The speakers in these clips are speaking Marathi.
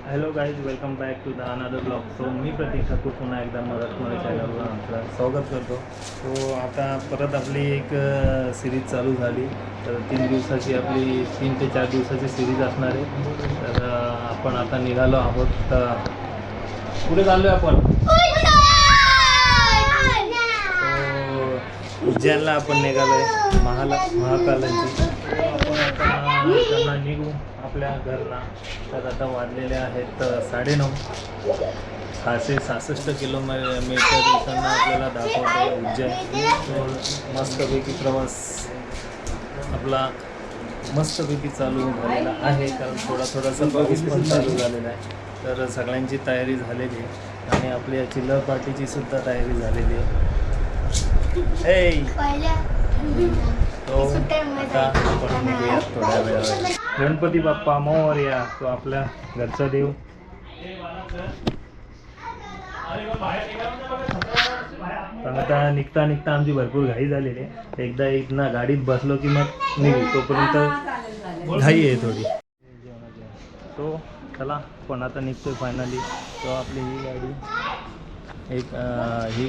Hello guys, welcome back to the another blog. So मी प्रतीक ठाकूर पुन्हा एकदा मराठमोळ्या चॅनलवर आमचं स्वागत करतो. सो आता परत आपली एक सिरीज चालू झाली. तर 3 दिवसाची आपली 3 ते 4 दिवसाची सिरीज असणार आहे. तर आपण आता निघालो आहोत. पुढे चाललो आहे आपण. उज्जैनला आपण निघालो आहे महाकालांची. आपण आता निघू आपल्या घरला. तर आता वाजलेले आहेत 9:30. 666 किलोमीटर इथं आपल्याला दाखवतो आहे उज्जैन. मस्तपैकी प्रवास आपला मस्तपैकी चालू झालेला आहे. कारण थोडासा पाऊस पण चालू झालेला आहे. तर सगळ्यांची तयारी झालेली आहे आणि आपल्या चिल्लर पार्टीची सुद्धा तयारी झालेली आहे. तो आता आपण निघूया थोड्या वेळावर. गणपती बाप्पा मोरया. तो आपल्या घरचा देव. आता निघता आमची भरपूर घाई झालेली आहे. एकदा इथनं गाडीत बसलो की मग निघू. तोपर्यंत घाई आहे थोडी. तो चला पण आता निघतोय फायनली. तो आपली ही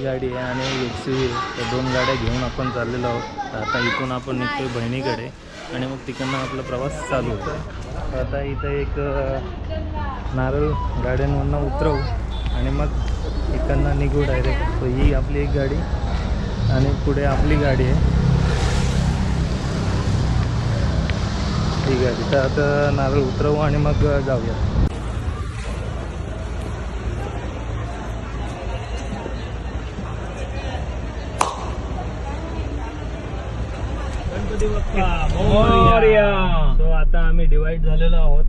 गाडी आहे आणि XUV आहे. तर 2 गाड्या घेऊन आपण चाललेलो आहोत. आता इथून आपण निघतोय बहिणीकडे आणि मग तिकडनं आपला प्रवास चालू होतो. आता इथं एक नारळ गाड्यांवरनं उतरवू आणि मग इकडनं निघू डायरेक्ट. तर ही आपली एक गाडी आणि पुढे आपली गाडी आहे ही गाडी. तर आता नारळ उतरवू आणि मग जाऊया. सो आता आम्ही डिवाइड झालेलो आहोत.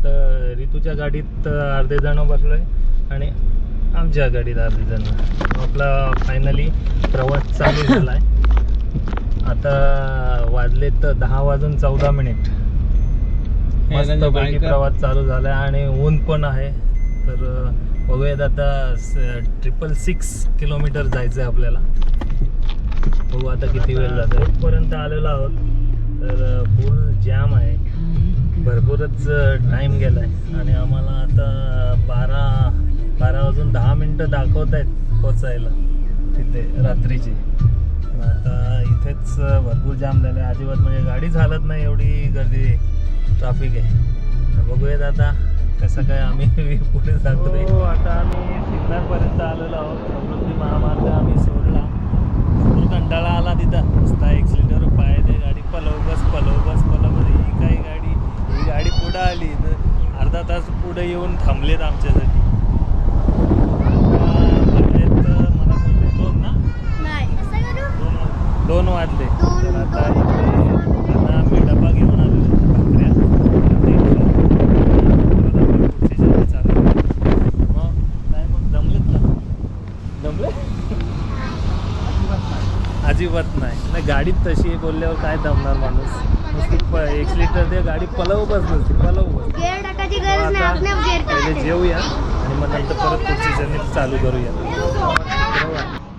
तर ऋतूच्या गाडीत अर्धे जण बसलोय आणि आमच्या गाडीत अर्धे जण. आपला फायनली प्रवास चालू झाला आहे. आता वाजले तर 10:14. मस्तपैकी प्रवास चालू झाला आहे आणि ऊन पण आहे. तर बघूयात आता 666 किलोमीटर जायचं आहे आपल्याला. बघू आता किती वेळ जातो. रोडपर्यंत आलेलो आहोत. तर फुल जॅम आहे. भरपूरच टाईम गेला आहे आणि आम्हाला आता 12:10 दाखवत आहेत पोचायला तिथे रात्रीची. आता इथेच भरपूर जाम झालं आहे. अजिबात म्हणजे गाडीच हालत नाही, एवढी गर्दी ट्रॅफिक आहे. बघूयात आता कसं काय आम्ही पुढे जातो. आता आम्ही सिग्नलपर्यंत आलेलो आहोत. समृद्धी महामार्ग आम्ही सोडला. भरपूर कंटाळा आला तिथं. नुसता एक्सिलेटरवर पाय दे, गाडी पलव बस. ही गाडी पुढं आली तर अर्धा तास पुढे येऊन थांबलेत आमच्यासाठी. मला सांगते 2 ना 2 वाजले. तर आता इथे आम्ही डबा घेऊन आलेलो भाकऱ्या. पुढची जर्नी चालू. मग काय मग दमलेत ना? दमले अजिबात नाही. गाडीत तशी बोलल्यावर काय दमणार माणूस. नुसती 1 लिटर दे, गाडी पलव बस नसती. पहिले जेवूया आणि मग नंतर परत पुढची जर्नी चालू करूया.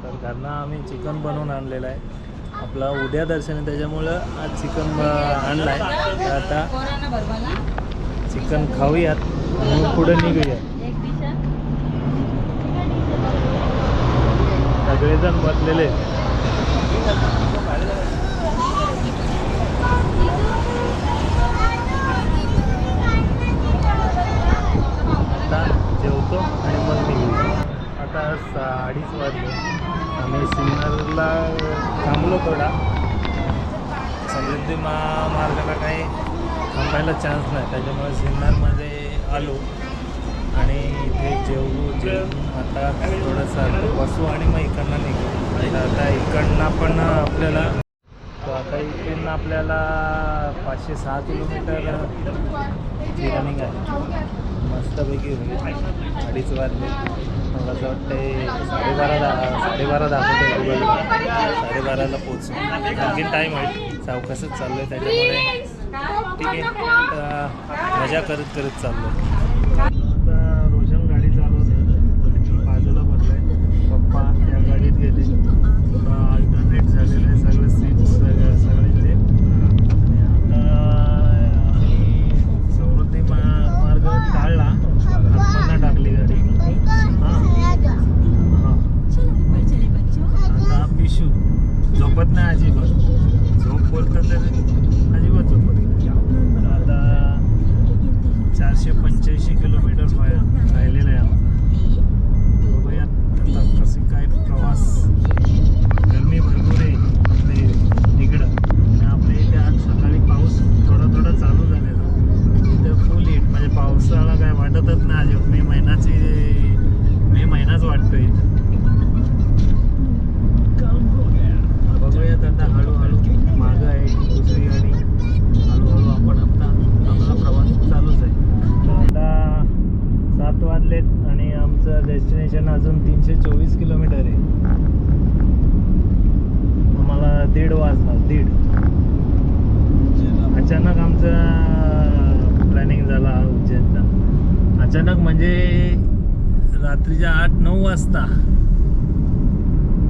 तर घरनं आम्ही चिकन बनवून आणलेलं आहे. आपला उद्या दर्शन आहे त्याच्यामुळं आज चिकन आणलं आहे. तर आता चिकन खाऊयात आणि मग पुढे निघूया. सगळेजण बसलेले. आता जेवतो आणि मग निघू. आता 2:30 वाजले. आम्ही सिग्नलला थांबलो थोडा. समृद्धी महामार्गाला काही थांबायला चान्स नाही, त्याच्यामुळे सिग्नलमध्ये आलो आणि इथे जेवून आता थोडंसं बसू आणि मग इकडनं निघू. आता इकडनं पण आपल्याला आपल्याला 506 किलोमीटर रनिंग आहे. मस्तपैकी होईल. 2:30 वाजले. मला असं वाटते 12:30 दाखवतो गुगल. 12:30ला पोचू. आणखी टाईम आहे. सावकाशच चाललो आहे त्याच्यामुळे ठीक आहे. मजा करत चाललो आहे. आता रोशन गाडी चालवते. बाजूला बसलं आहे. पप्पा त्या गाडीत गेले. अल्टरनेट झालेलं आहे सगळं सीट सगळे. आणि आता आम्ही समृद्धी मार्ग काढला. 485 किलोमीटर राहिलेलं आहे आमचं. बघूया आता कसे काय प्रवास. गरमी भरपूर आहे इकडं आणि आपल्या इथे आज सकाळी पाऊस थोडा थोडा चालू झालेला. इथं फुल हिट म्हणजे पावसाळा काय वाटतच नाही. आज मे महिनाच वाटतो इथं. बघूयात आता हळूहळू मागं आहे दुसरी गाडी. हळूहळू आपण आता आपला प्रवास चालूच आहे. आता 7 वाजलेत आणि आमचं डेस्टिनेशन अजून 324 किलोमीटर आहे. आम्हाला 1:30 वाजला. अचानक आमचा प्लॅनिंग झाला उज्जैनचा. अचानक म्हणजे रात्रीच्या 8-9 वाजता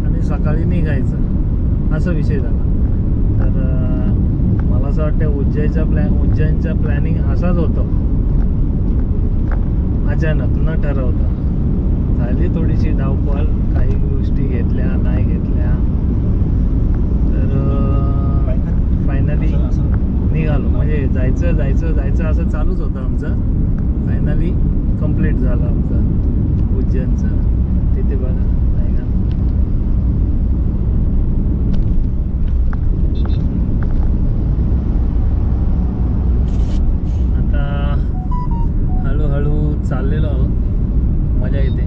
आणि सकाळी निघायचं असा विषय झाला. तर मला असं वाटतं उज्जैनचा प्लॅनिंग असाच होतो. अचानक न ठरवता झाली थोडीशी धावपळ. काही गोष्टी घेतल्या नाही घेतल्या. तर फायनली निघालो. म्हणजे जायचं असं चालूच होतं आमचं. फायनली कंप्लीट झालं आमचं उज्जैनचं. तिथे बघा नाही का आता हळूहळू चाललेलो आहोत. मजा येते.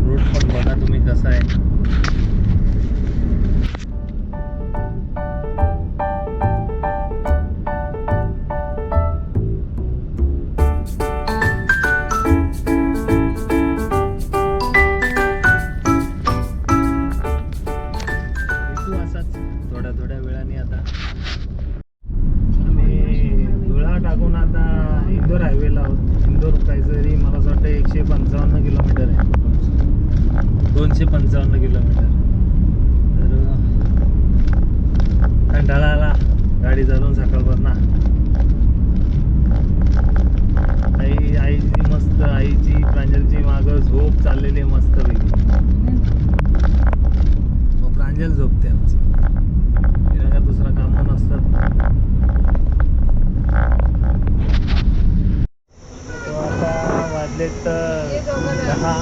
रोड पण बघा तुम्ही कसा आहे. थोड्या वेळाने आता आम्ही धुळा टाकून आता इंदोर हायवेला आहोत. इंदोर काहीतरी मला असं वाटतं 155 किलोमीटर आहे. 255 किलोमीटर. तर कंटाळा आला गाडी चालवून सकाळपासून. आईची मस्त आईची प्रांजलची मागं झोप चाललेली मस्तपैकी. मग प्रांजल झोपते आमची. दुसरा काम नसतात. तो आता वाजलेत 10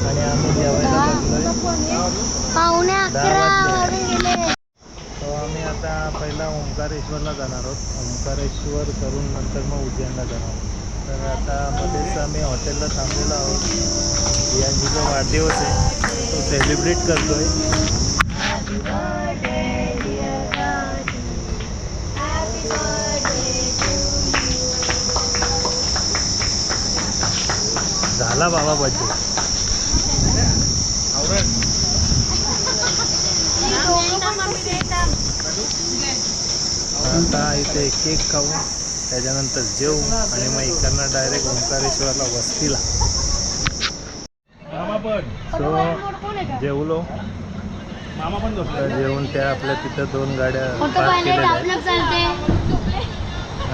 आणि आम्ही जेवायला बसलोय. तो आम्ही आता पहिला ओंकारेश्वरला जाणार आहोत. ओंकारेश्वर करून नंतर मग उज्जैनला जाणार आहोत. तर आता मध्येच आम्ही हॉटेलला थांबलेलो आहोत. रियांजीचा वाढदिवस आहे तो सेलिब्रेट करतोय. झाला बाबा बर्थडे. आता इथे केक खाऊ त्याच्यानंतर जेवू आणि मग इकडनं डायरेक्ट ओंकारेश्वरला वस्तीला. सो जेवलो. जेवून त्या आपल्या तिथं 2 गाड्या पार्क केलेल्या आहेत.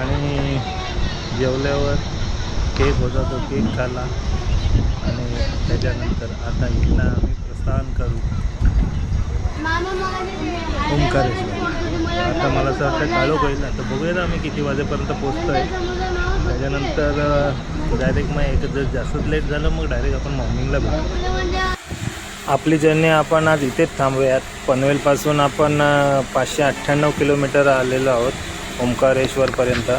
आणि जेवल्यावर केक होता तो केक खाल्ला आणि त्याच्यानंतर आता इथनं आम्ही प्रस्थान करू ओंकारेश्वर. आता मला असं वाटतं काळोख होईल. आता बघूया आम्ही किती वाजेपर्यंत पोचतो आहे. त्याच्यानंतर डायरेक्ट मग जर जास्तच लेट झालं मग डायरेक्ट आपण मॉर्निंगला भेटू. आपली जर्नी आपण आज इथेच थांबूयात. पनवेलपासून आपण 598 किलोमीटर आलेलो आहोत ओंकारेश्वरपर्यंत.